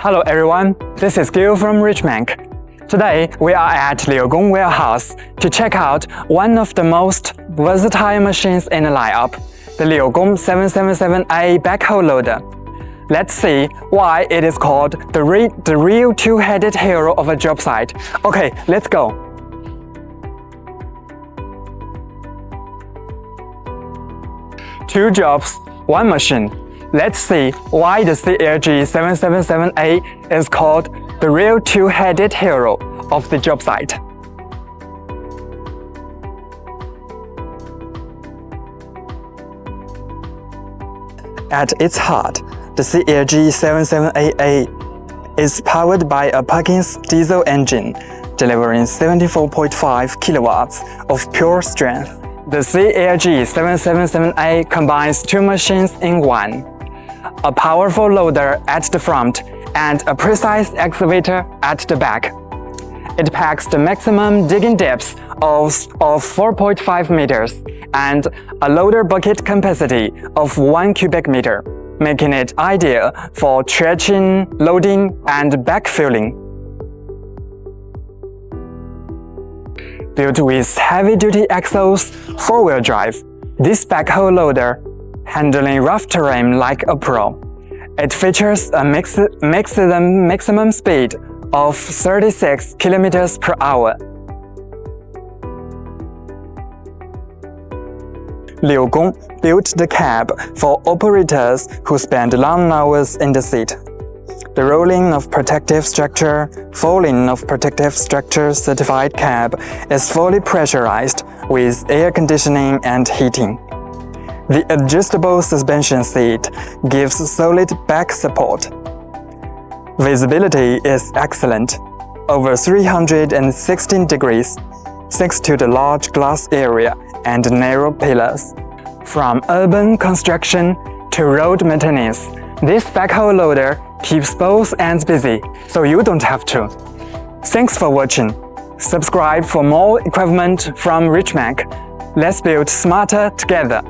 Hello everyone, this is Gale from RICHMCHN. Today we are at LIUGONG warehouse to check out one of the most versatile machines in the lineup, the LIUGONG 777A Backhoe loader. Let's see why it is called the real two-headed hero of a job site. Okay, let's go. Two jobs, one machine. Let's see why the CLG 777A is called the real two-headed hero of the job site. At its heart, the CLG 777A is powered by a PERKINS diesel engine, delivering 74.5 kilowatts of pure strength. The CLG 777A combines two machines in one, a powerful loader at the front and a precise excavator at the back. It packs the maximum digging depth of 4.5 meters and a loader bucket capacity of 1 cubic meter, making it ideal for trenching, loading, and backfilling. Built with heavy-duty axles, four-wheel drive, this backhoe loader handling rough terrain like a pro. It features a maximum speed of 36 km per hour. LIUGONG built the cab for operators who spend long hours in the seat. The rolling of protective structure, folding of protective structure certified cab is fully pressurized with air conditioning and heating. The adjustable suspension seat gives solid back support. Visibility is excellent, over 316 degrees, thanks to the large glass area and narrow pillars. From urban construction to road maintenance, this backhoe loader keeps both ends busy, so you don't have to. Thanks for watching. Subscribe for more equipment from RICHMCHN. Let's build smarter together.